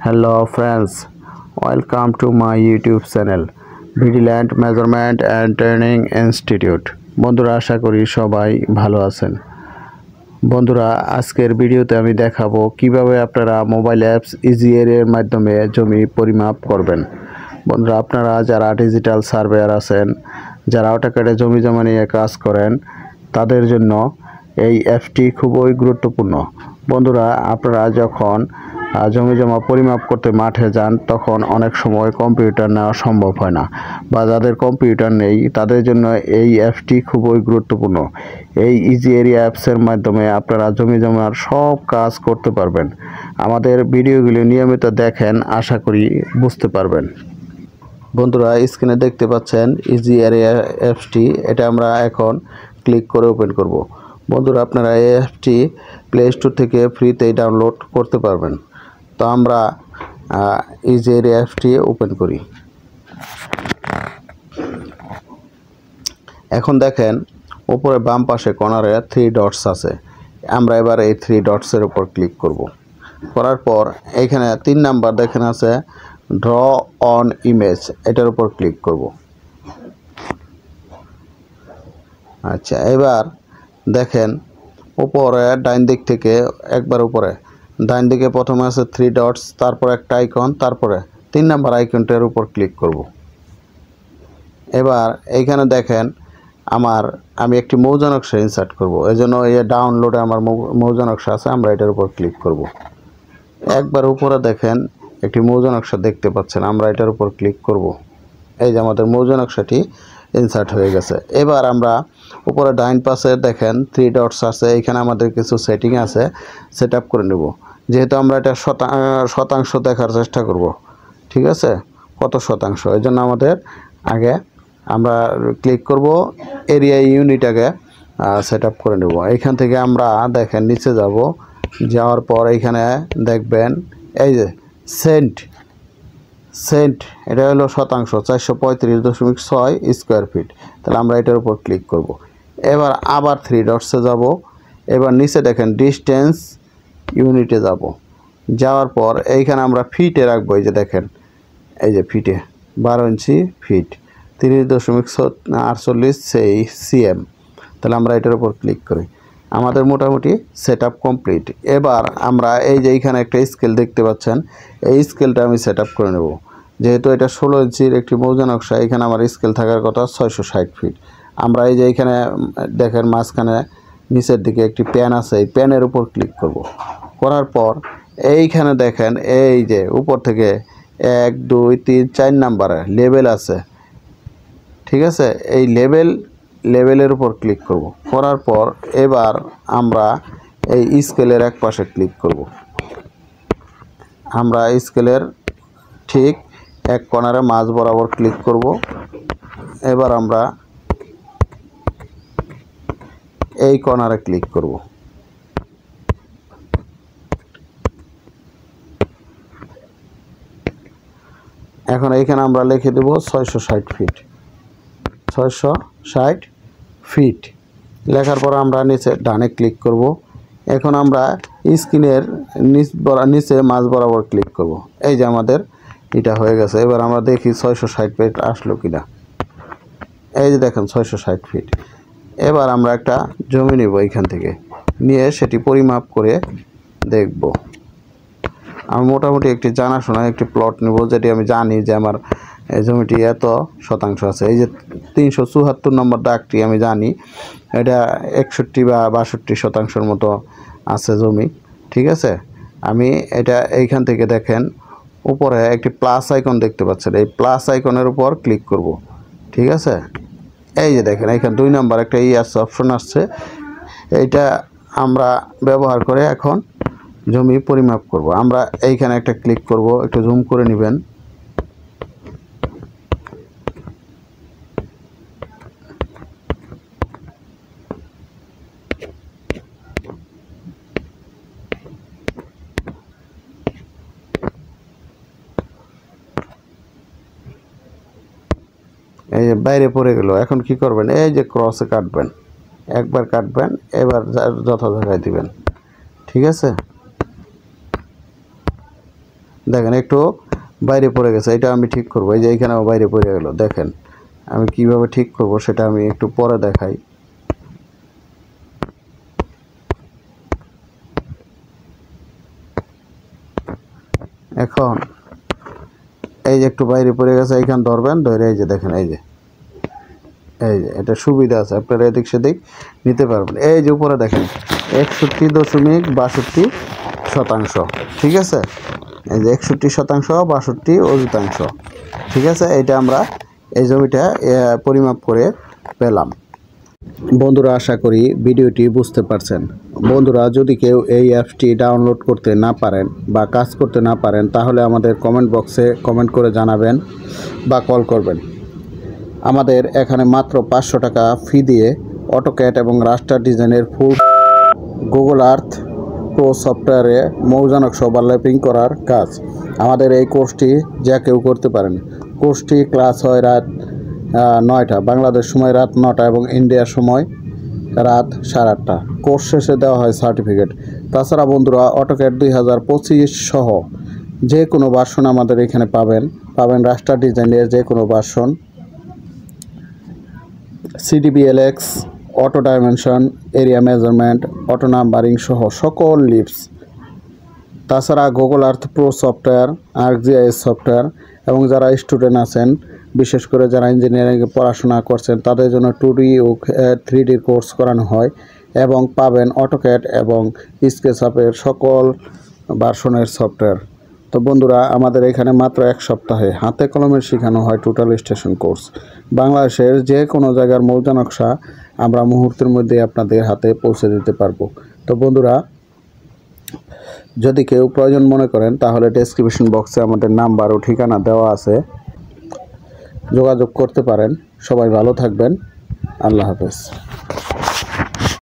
Hello friends, welcome to my YouTube channel Vigilant Measurement and Training Institute। বন্ধুরা আশা করি সবাই ভালো আছেন। বন্ধুরা আজকের ভিডিওতে আমি দেখাবো কিভাবে আপনারা মোবাইল অ্যাপস ইজিএর এর মাধ্যমে জমি পরিমাপ করবেন। বন্ধুরা আপনারা যারা ডিজিটাল সার্ভেয়ার আছেন, যারা অটোক্যাডে জমি জমা নিয়ে কাজ করেন, তাদের জন্য এই অ্যাপটি খুবই গুরুত্বপূর্ণ। বন্ধুরা আপনারা যখন জমি জমা পরিমাপ করতে মাঠে যান তখন অনেক সময় কম্পিউটার নেওয়া সম্ভব হয় না, বা যাদের কম্পিউটার নেই তাদের জন্য এই অ্যাপটি খুবই গুরুত্বপূর্ণ। এই ইজি এরিয়া অ্যাপসের মাধ্যমে আপনারা জমি জমার সব কাজ করতে পারবেন। আমাদের ভিডিওগুলি নিয়মিত দেখেন, আশা করি বুঝতে পারবেন। বন্ধুরা স্ক্রিনে দেখতে পাচ্ছেন ইজি এরিয়া অ্যাপসটি, এটা আমরা এখন ক্লিক করে ওপেন করব। বন্ধুরা আপনারা এই অ্যাপটি প্লে স্টোর থেকে ফ্রিতেই ডাউনলোড করতে পারবেন। তো আমরা ইজি এরিয়া অ্যাপটি ওপেন করি। এখন দেখেন উপরে বাম পাশে কর্নারে 3 ডটস আছে। আমরা এবার এই 3 ডটসের উপর ক্লিক করব। করার পর এইখানে 3 নাম্বার দেখেন আছে ড্র অন ইমেজ, এটার উপর ক্লিক করব। আচ্ছা, এবার দেখেন উপরে ডাইন দিক থেকে একবার উপরে ডাইন দিকে প্রথমে আছে 3 ডটস, তারপর একটা আইকন, তারপরে 3 নাম্বার আইকনটার উপর ক্লিক করব। এবার এইখানে দেখেন আমি একটি মৌজা নকশা ইনসার্ট করব। এজন্য এই ডাউনলোডে আমার মৌজা নকশা আছে, আমরা এটার উপর ক্লিক করব। একবার উপরে দেখেন একটি মৌজা নকশা দেখতে পাচ্ছেন, আমরা এটার উপর ক্লিক করব। এই যে আমাদের মৌজা নকশাটি ইনসার্ট হয়ে গেছে। এবার আমরা উপরে ডাইন পাশে দেখেন 3 ডটস আছে, এখানে আমাদের কিছু সেটিং আছে, সেট আপ করে নেব। যেহেতু আমরা এটা শতাংশ দেখার চেষ্টা করব, ঠিক আছে, কত শতাংশ, এই জন্য আমাদের আগে আমরা ক্লিক করব এরিয়া ইউনিট আগে সেট আপ করে নেব। এইখান থেকে আমরা দেখেন নিচে যাব, যাওয়ার পর এইখানে দেখবেন এই যে সেন্ট এটা হলো শতাংশ, 435.6 স্কোয়ার ফিট। তাহলে আমরা এটার উপর ক্লিক করব। এবার আবার 3 ডটসে যাব। এবার নিচে দেখেন ডিস্টেন্স ইউনিটে যাব। যাওয়ার পর এইখানে আমরা ফিটে রাখবো। এই যে দেখেন এই যে ফিটে 12 ইঞ্চি ফিট, 30.48 সেই সিএম। তাহলে আমরা এটার উপর ক্লিক করি। আমাদের মোটামুটি সেট আপ কমপ্লিট। এবার আমরা এই যে এইখানে একটা স্কেল দেখতে পাচ্ছেন, এই স্কেলটা আমি সেট আপ করে নেব। যেহেতু এটা 16 ইঞ্চির একটি মৌজা নকশা, এখানে আমার স্কেল থাকার কথা 660 ফিট। আমরা এই যে এইখানে দেখেন মাঝখানে নিচের দিকে একটি প্যান আছে, এই প্যানের উপর ক্লিক করব। করার পর এইখানে দেখেন এই যে উপর থেকে 1 2 3 4 নাম্বারে লেভেল আছে, ঠিক আছে, এই লেভেলের উপর ক্লিক করব। করার পর এবার আমরা এই স্কেলের এক পাশে ক্লিক করব। আমরা স্কেলের ঠিক এক কর্নারে মাঝ বরাবর ক্লিক করব। এবার আমরা এই কর্নারে ক্লিক করব। এখন এইখানে আমরা লিখে দেব 660 ফিট, 660 ফিট। লেখার পর আমরা নিচে ডানে ক্লিক করব। এখন আমরা স্ক্রিনের নিচে মাঝ বরাবর ক্লিক করব। এই যে আমাদের এটা হয়ে গেছে। এবার আমরা দেখি 660 ফিট আসলো কিনা। এই যে দেখেন 660 ফিট। এবার আমরা একটা জমি নেব, এইখান থেকে নিয়ে সেটি পরিমাপ করে দেখব। আমি মোটামুটি একটি জানাশোনা একটি প্লট নেব, যেটি আমি জানি যে আমার এই জমিটি এত শতাংশ আছে। এই যে 374 নম্বর দাগটি আমি জানি এটা 61 বা 62 শতাংশের মতো আছে জমি, ঠিক আছে। আমি এটা এইখান থেকে দেখেন উপরে একটি প্লাস আইকন দেখতে পাচ্ছেন, এই প্লাস আইকনের উপর ক্লিক করব, ঠিক আছে। এই যে দেখেন এখানে 2 নাম্বার একটা ইয়াস অপশন আসছে, এইটা আমরা ব্যবহার করে এখন জমি পরিমাপ করব। আমরা এইখানে একটা ক্লিক করব, একটু জুম করে নেবেন। এই যে বাইরে পড়ে গেল। এখন কি করবেন, এই যে ক্রসে কাটবেন, একবার কাটবেন, এবার যথা জায়গায় দিবেন, ঠিক আছে। দেখেন একটু বাইরে পড়ে গেছে, এটা আমি ঠিক করব। এই যে এইখানেও বাইরে পড়ে গেল, দেখেন আমি কিভাবে ঠিক করব সেটা আমি একটু পরে দেখাই। এখন এই যে একটু বাইরে পড়ে গেছে, এইখান ধরবেন, ধরে এই যে দেখেন এই যে এটা সুবিধা আছে, আপনারা এদিক সেদিক নিতে পারবেন। এই যে উপরে দেখেন 61.62%, ঠিক আছে? এই যে 61%, 62 অযুতাংশ, ঠিক আছে? এইটা আমরা এই জমিটা পরিমাপ করে পেলাম। বন্ধুরা, আশা করি ভিডিওটি বুঝতে পারছেন। বন্ধুরা, যদি কেউ এই অ্যাপসটি ডাউনলোড করতে না পারেন বা কাজ করতে না পারেন, তাহলে আমাদের কমেন্ট বক্সে কমেন্ট করে জানাবেন বা কল করবেন। আমাদের এখানে মাত্র 500 টাকা ফি দিয়ে অটোক্যাড এবং রাস্টার ডিজাইনের ফুল গুগল আর্থ প্রো সফটওয়্যারে মৌজানকশা ওভারল্যাপিং করার কাজ। আমাদের এই কোর্সটি যা কেউ করতে পারেন। কোর্সটি ক্লাস হয় রাত 9টা, বাংলাদেশ সময় রাত 9টা এবং ইন্ডিয়ার সময় রাত 8:30। কোর্স শেষে দেওয়া হয় সার্টিফিকেট। তাছাড়া বন্ধুরা, অটোক্যাড 2025 সহ যে কোনো ভার্সন আমাদের এখানে পাবেন রাস্টার ডিজাইনের যে কোনো version, CDBLX, auto dimension, area measurement, auto numbering সহ সকল লিপস। তাছাড়া Google Earth pro software, ArcGIS software এবং যারা স্টুডেন্ট আছেন, বিশেষ করে যারা ইঞ্জিনিয়ারিংয়ে পড়াশোনা করছেন, তাদের জন্য 2D ও 3D কোর্স করানো হয় এবং পাবেন অটোক্যাড এবং স্কেচআপের সকল ভার্সনের সফটওয়্যার। তো বন্ধুরা, আমাদের এখানে মাত্র 1 সপ্তাহে হাতে কলমে শেখানো হয় টোটাল স্টেশন কোর্স। বাংলাদেশের যে কোনো জায়গার মৌজা নকশা আমরা মুহূর্তের মধ্যে আপনাদের হাতে পৌঁছে দিতে পারবো। তো বন্ধুরা, যদি কেউ প্রয়োজন মনে করেন, তাহলে ডেসক্রিপশন বক্সে আমাদের নাম্বার ও ঠিকানা দেওয়া আছে, যোগাযোগ করতে পারেন। সবাই ভালো থাকবেন। আল্লাহ হাফেজ।